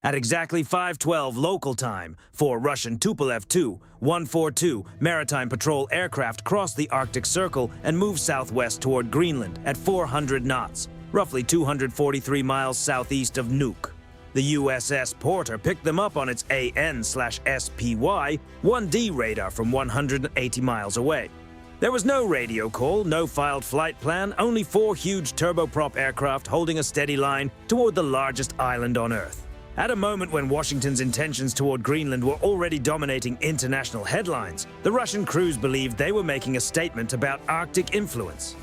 At exactly 5:12 local time, 4 Russian Tupolev Tu-142 maritime patrol aircraft crossed the Arctic Circle and moved southwest toward Greenland at 400 knots, roughly 243 miles southeast of Nuuk. The USS Porter picked them up on its AN/SPY-1D radar from 180 miles away. There was no radio call, no filed flight plan, only 4 huge turboprop aircraft holding a steady line toward the largest island on Earth. At a moment when Washington's intentions toward Greenland were already dominating international headlines, the Russian crews believed they were making a statement about Arctic influence.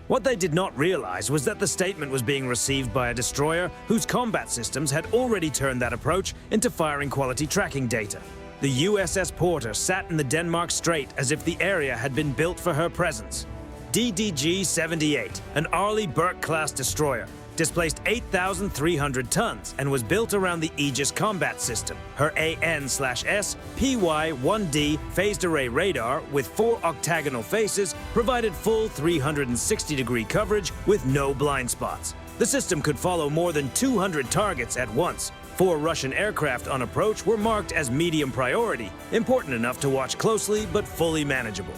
What they did not realize was that the statement was being received by a destroyer whose combat systems had already turned that approach into firing quality tracking data. The USS Porter sat in the Denmark Strait as if the area had been built for her presence. DDG-78, an Arleigh Burke-class destroyer, displaced 8,300 tons and was built around the Aegis combat system. Her AN/SPY-1D phased array radar with 4 octagonal faces provided full 360-degree coverage with no blind spots. The system could follow more than 200 targets at once. 4 Russian aircraft on approach were marked as medium priority, important enough to watch closely but fully manageable.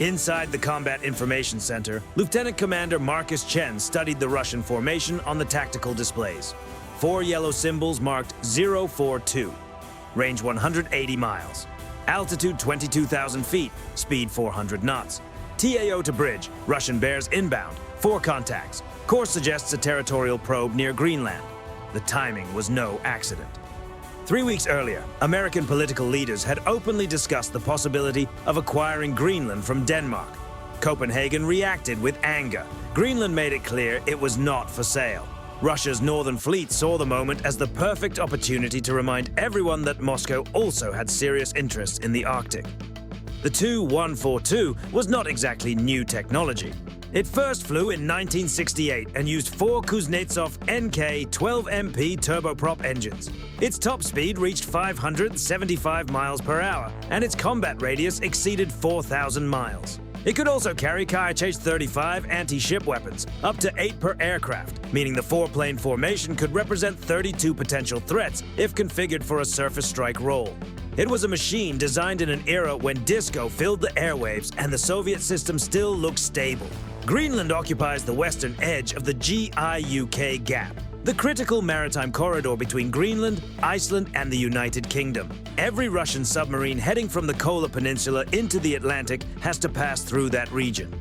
Inside the Combat Information Center, Lieutenant Commander Marcus Chen studied the Russian formation on the tactical displays. 4 yellow symbols marked 042, range 180 miles, altitude 22,000 feet, speed 400 knots. TAO to bridge, Russian bears inbound, 4 contacts. Course suggests a territorial probe near Greenland. The timing was no accident. 3 weeks earlier, American political leaders had openly discussed the possibility of acquiring Greenland from Denmark. Copenhagen reacted with anger. Greenland made it clear it was not for sale. Russia's Northern Fleet saw the moment as the perfect opportunity to remind everyone that Moscow also had serious interests in the Arctic. The Tu-142 was not exactly new technology. It first flew in 1968 and used 4 Kuznetsov NK-12MP turboprop engines. Its top speed reached 575 miles per hour, and its combat radius exceeded 4,000 miles. It could also carry Kh-35 anti-ship weapons, up to 8 per aircraft, meaning the 4-plane formation could represent 32 potential threats if configured for a surface strike role. It was a machine designed in an era when disco filled the airwaves and the Soviet system still looked stable. Greenland occupies the western edge of the GIUK Gap, the critical maritime corridor between Greenland, Iceland, and the United Kingdom. Every Russian submarine heading from the Kola Peninsula into the Atlantic has to pass through that region.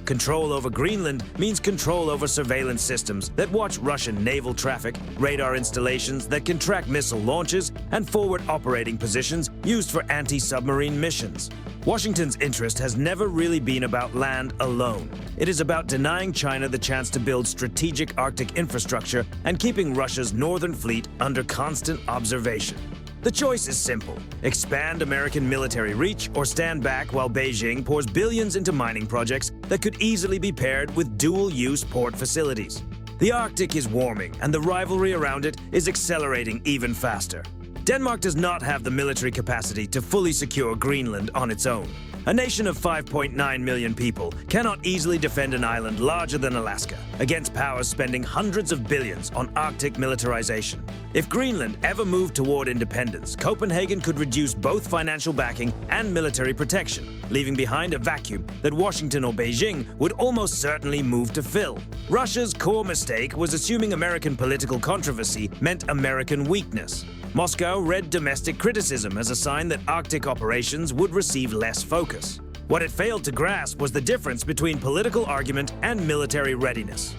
Control over Greenland means control over surveillance systems that watch Russian naval traffic, radar installations that can track missile launches, and forward operating positions used for anti-submarine missions. Washington's interest has never really been about land alone. It is about denying China the chance to build strategic Arctic infrastructure and keeping Russia's Northern Fleet under constant observation. The choice is simple: expand American military reach or stand back while Beijing pours billions into mining projects that could easily be paired with dual-use port facilities. The Arctic is warming, and the rivalry around it is accelerating even faster. Denmark does not have the military capacity to fully secure Greenland on its own. A nation of 5.9 million people cannot easily defend an island larger than Alaska against powers spending hundreds of billions on Arctic militarization. If Greenland ever moved toward independence, Copenhagen could reduce both financial backing and military protection, leaving behind a vacuum that Washington or Beijing would almost certainly move to fill. Russia's core mistake was assuming American political controversy meant American weakness. Moscow read domestic criticism as a sign that Arctic operations would receive less focus. What it failed to grasp was the difference between political argument and military readiness.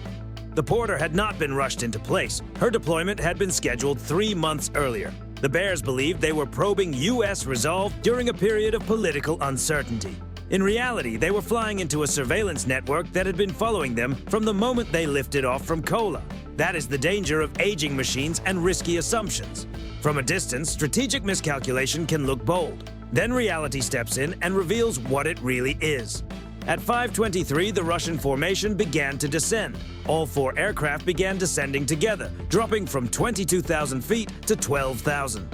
The Porter had not been rushed into place. Her deployment had been scheduled 3 months earlier. The Bears believed they were probing U.S. resolve during a period of political uncertainty. In reality, they were flying into a surveillance network that had been following them from the moment they lifted off from Kola. That is the danger of aging machines and risky assumptions. From a distance, strategic miscalculation can look bold. Then reality steps in and reveals what it really is. At 5:23, the Russian formation began to descend. All 4 aircraft began descending together, dropping from 22,000 feet to 12,000.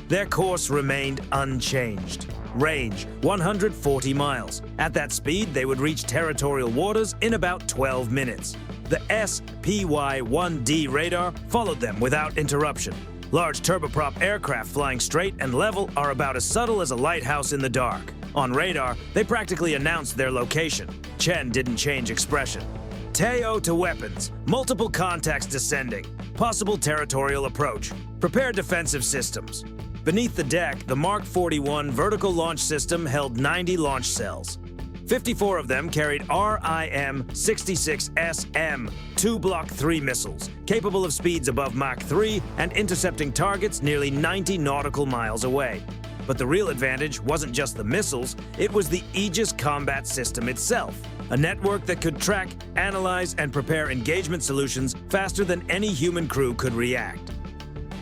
Their course remained unchanged. Range, 140 miles. At that speed, they would reach territorial waters in about 12 minutes. The SPY-1D radar followed them without interruption. Large turboprop aircraft flying straight and level are about as subtle as a lighthouse in the dark. On radar, they practically announced their location. Chen didn't change expression. Teo to weapons. Multiple contacts descending. Possible territorial approach. Prepare defensive systems. Beneath the deck, the Mark 41 vertical launch system held 90 launch cells. 54 of them carried RIM-66SM 2 Block 3 missiles, capable of speeds above Mach 3 and intercepting targets nearly 90 nautical miles away. But the real advantage wasn't just the missiles, it was the Aegis combat system itself, a network that could track, analyze, and prepare engagement solutions faster than any human crew could react.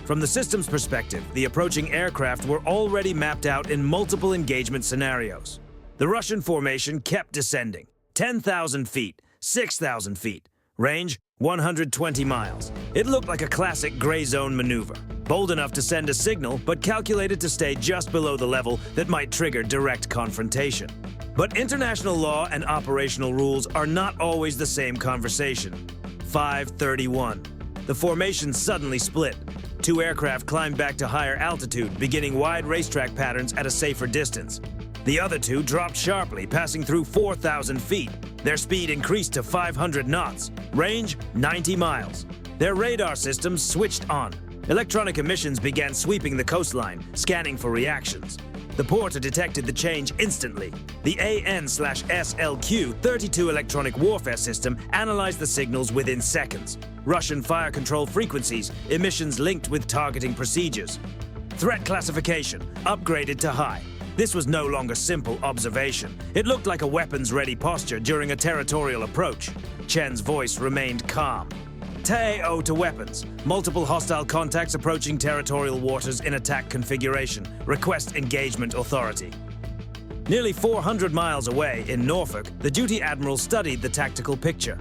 From the system's perspective, the approaching aircraft were already mapped out in multiple engagement scenarios. The Russian formation kept descending. 10,000 feet, 6,000 feet. Range, 120 miles. It looked like a classic gray zone maneuver. Bold enough to send a signal, but calculated to stay just below the level that might trigger direct confrontation. But international law and operational rules are not always the same conversation. 5:31. The formation suddenly split. 2 aircraft climbed back to higher altitude, beginning wide racetrack patterns at a safer distance. The other 2 dropped sharply, passing through 4,000 feet. Their speed increased to 500 knots. Range, 90 miles. Their radar systems switched on. Electronic emissions began sweeping the coastline, scanning for reactions. The porter detected the change instantly. The AN/SLQ 32 electronic warfare system analyzed the signals within seconds. Russian fire control frequencies, emissions linked with targeting procedures. Threat classification, upgraded to high. This was no longer simple observation. It looked like a weapons-ready posture during a territorial approach. Chen's voice remained calm. Teo to weapons. Multiple hostile contacts approaching territorial waters in attack configuration. Request engagement authority. Nearly 400 miles away in Norfolk, the duty admiral studied the tactical picture.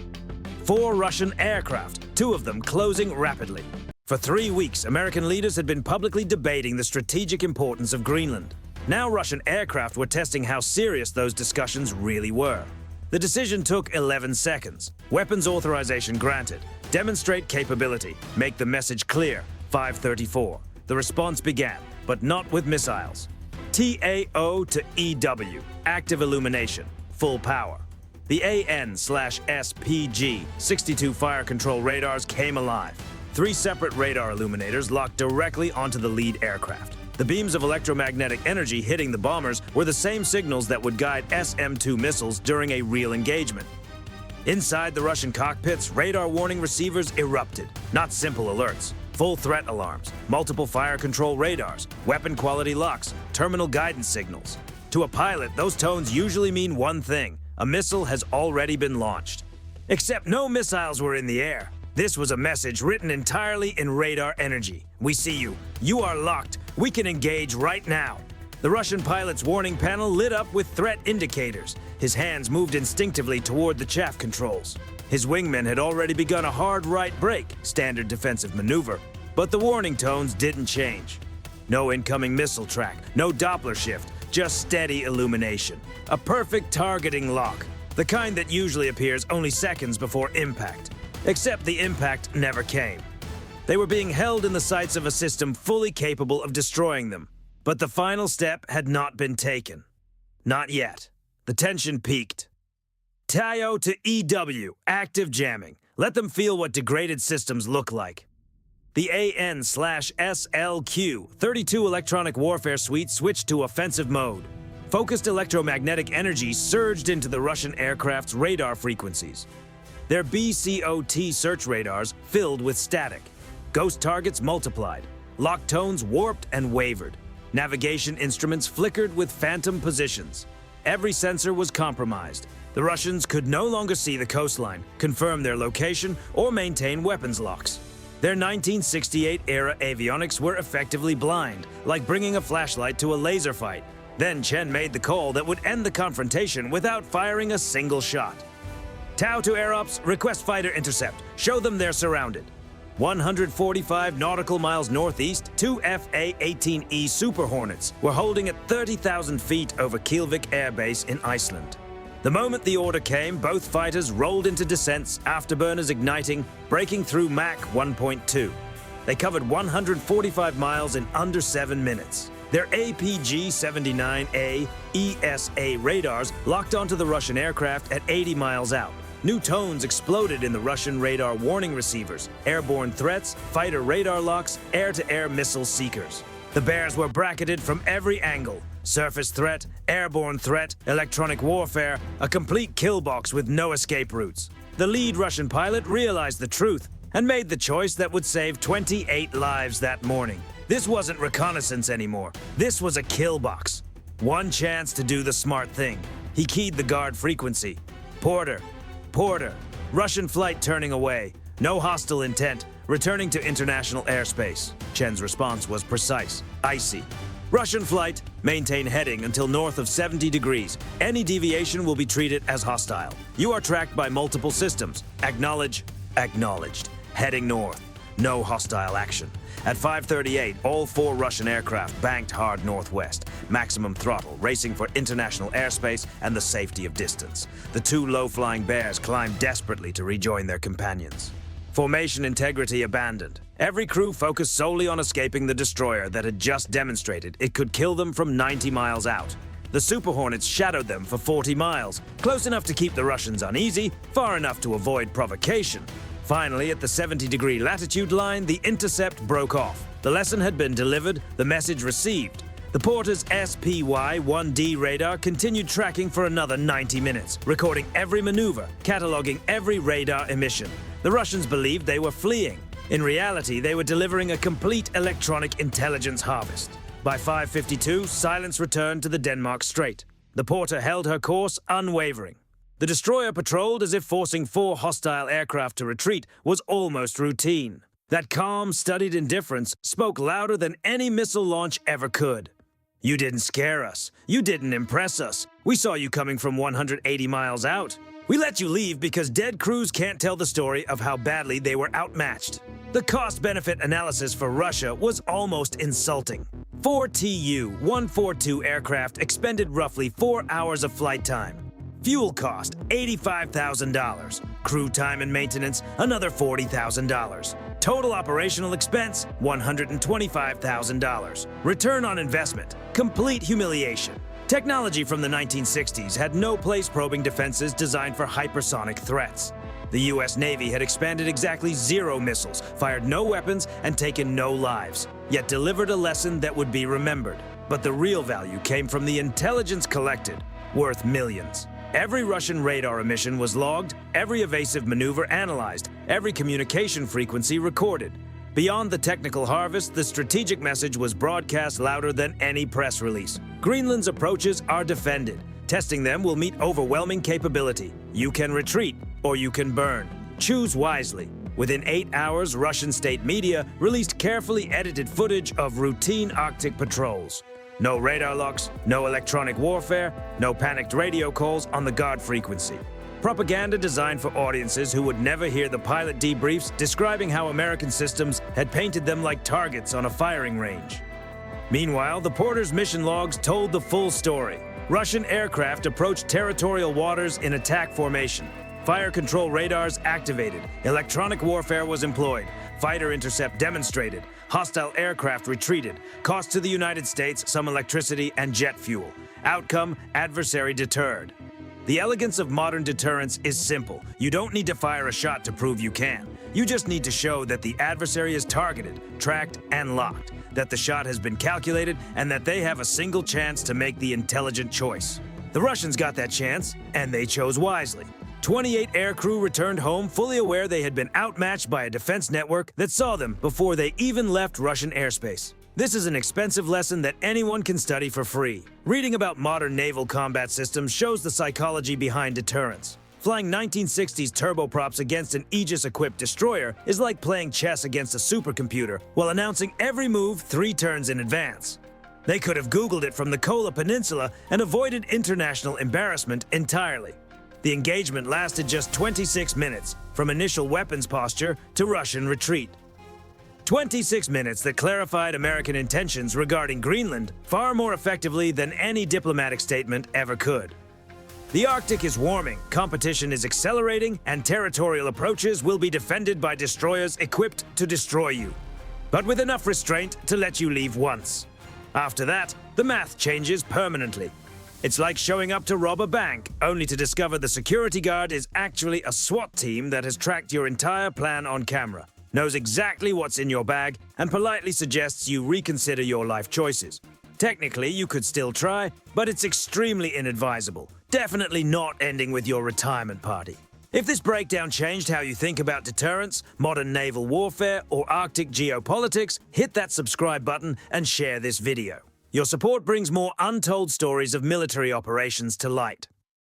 4 Russian aircraft, 2 of them closing rapidly. For 3 weeks, American leaders had been publicly debating the strategic importance of Greenland. Now Russian aircraft were testing how serious those discussions really were. The decision took 11 seconds. Weapons authorization granted. Demonstrate capability. Make the message clear. 5:34. The response began, but not with missiles. TAO to EW. Active illumination. Full power. The AN/SPG 62 fire control radars came alive. 3 separate radar illuminators locked directly onto the lead aircraft. The beams of electromagnetic energy hitting the bombers were the same signals that would guide SM-2 missiles during a real engagement. Inside the Russian cockpits, radar warning receivers erupted. Not simple alerts. Full threat alarms, multiple fire control radars, weapon quality locks, terminal guidance signals. To a pilot, those tones usually mean one thing: a missile has already been launched. Except no missiles were in the air. This was a message written entirely in radar energy. We see you. You are locked. We can engage right now. The Russian pilot's warning panel lit up with threat indicators. His hands moved instinctively toward the chaff controls. His wingmen had already begun a hard right brake, standard defensive maneuver. But the warning tones didn't change. No incoming missile track, no Doppler shift, just steady illumination. A perfect targeting lock, the kind that usually appears only seconds before impact. Except the impact never came. They were being held in the sights of a system fully capable of destroying them. But the final step had not been taken. Not yet. The tension peaked. Teo to EW, active jamming. Let them feel what degraded systems look like. The AN/SLQ 32 electronic warfare suite switched to offensive mode. Focused electromagnetic energy surged into the Russian aircraft's radar frequencies. Their BCOT search radars filled with static. Ghost targets multiplied. Lock tones warped and wavered. Navigation instruments flickered with phantom positions. Every sensor was compromised. The Russians could no longer see the coastline, confirm their location, or maintain weapons locks. Their 1968-era avionics were effectively blind, like bringing a flashlight to a laser fight. Then Chen made the call that would end the confrontation without firing a single shot. Tau to Air Ops, request fighter intercept. Show them they're surrounded. 145 nautical miles northeast, 2 FA-18E Super Hornets were holding at 30,000 feet over Kielvik Air Base in Iceland. The moment the order came, both fighters rolled into descents, afterburners igniting, breaking through Mach 1.2. They covered 145 miles in under 7 minutes. Their APG-79A ESA radars locked onto the Russian aircraft at 80 miles out. New tones exploded in the Russian radar warning receivers, airborne threats, fighter radar locks, air-to-air missile seekers. The bears were bracketed from every angle. Surface threat, airborne threat, electronic warfare, a complete kill box with no escape routes. The lead Russian pilot realized the truth and made the choice that would save 28 lives that morning. This wasn't reconnaissance anymore. This was a kill box. One chance to do the smart thing. He keyed the guard frequency. Porter. Porter. Russian flight turning away. No hostile intent. Returning to international airspace. Chen's response was precise. Icy. Russian flight. Maintain heading until north of 70 degrees. Any deviation will be treated as hostile. You are tracked by multiple systems. Acknowledge. Acknowledged. Heading north. No hostile action. At 5:38, all 4 Russian aircraft banked hard northwest, maximum throttle, racing for international airspace and the safety of distance. The 2 low-flying bears climbed desperately to rejoin their companions. Formation integrity abandoned. Every crew focused solely on escaping the destroyer that had just demonstrated it could kill them from 90 miles out. The Super Hornets shadowed them for 40 miles, close enough to keep the Russians uneasy, far enough to avoid provocation. Finally, at the 70-degree latitude line, the intercept broke off. The lesson had been delivered, the message received. The Porter's SPY-1D radar continued tracking for another 90 minutes, recording every maneuver, cataloging every radar emission. The Russians believed they were fleeing. In reality, they were delivering a complete electronic intelligence harvest. By 5:52, silence returned to the Denmark Strait. The Porter held her course unwavering. The destroyer patrolled as if forcing 4 hostile aircraft to retreat was almost routine. That calm, studied indifference spoke louder than any missile launch ever could. You didn't scare us. You didn't impress us. We saw you coming from 180 miles out. We let you leave because dead crews can't tell the story of how badly they were outmatched. The cost-benefit analysis for Russia was almost insulting. 4 Tu-142 aircraft expended roughly 4 hours of flight time. Fuel cost, $85,000. Crew time and maintenance, another $40,000. Total operational expense, $125,000. Return on investment, complete humiliation. Technology from the 1960s had no place probing defenses designed for hypersonic threats. The U.S. Navy had expanded exactly 0 missiles, fired no weapons, and taken no lives, yet delivered a lesson that would be remembered. But the real value came from the intelligence collected, worth millions. Every Russian radar emission was logged, every evasive maneuver analyzed, every communication frequency recorded. Beyond the technical harvest, the strategic message was broadcast louder than any press release. Greenland's approaches are defended. Testing them will meet overwhelming capability. You can retreat, or you can burn. Choose wisely. Within 8 hours, Russian state media released carefully edited footage of routine Arctic patrols. No radar locks, no electronic warfare, no panicked radio calls on the guard frequency. Propaganda designed for audiences who would never hear the pilot debriefs describing how American systems had painted them like targets on a firing range. Meanwhile, the Porter's mission logs told the full story. Russian aircraft approached territorial waters in attack formation. Fire control radars activated. Electronic warfare was employed. Fighter intercept demonstrated. Hostile aircraft retreated. Cost to the United States some electricity and jet fuel. Outcome, adversary deterred. The elegance of modern deterrence is simple. You don't need to fire a shot to prove you can. You just need to show that the adversary is targeted, tracked, and locked, that the shot has been calculated, and that they have a single chance to make the intelligent choice. The Russians got that chance, and they chose wisely. 28 aircrew returned home fully aware they had been outmatched by a defense network that saw them before they even left Russian airspace. This is an expensive lesson that anyone can study for free. Reading about modern naval combat systems shows the psychology behind deterrence. Flying 1960s turboprops against an Aegis-equipped destroyer is like playing chess against a supercomputer while announcing every move 3 turns in advance. They could have Googled it from the Kola Peninsula and avoided international embarrassment entirely. The engagement lasted just 26 minutes, from initial weapons posture to Russian retreat. 26 minutes that clarified American intentions regarding Greenland far more effectively than any diplomatic statement ever could. The Arctic is warming, competition is accelerating, and territorial approaches will be defended by destroyers equipped to destroy you. but with enough restraint to let you leave once. After that, the math changes permanently. It's like showing up to rob a bank, only to discover the security guard is actually a SWAT team that has tracked your entire plan on camera, knows exactly what's in your bag, and politely suggests you reconsider your life choices. Technically, you could still try, but it's extremely inadvisable, definitely not ending with your retirement party. If this breakdown changed how you think about deterrence, modern naval warfare, or Arctic geopolitics, hit that subscribe button and share this video. Your support brings more untold stories of military operations to light.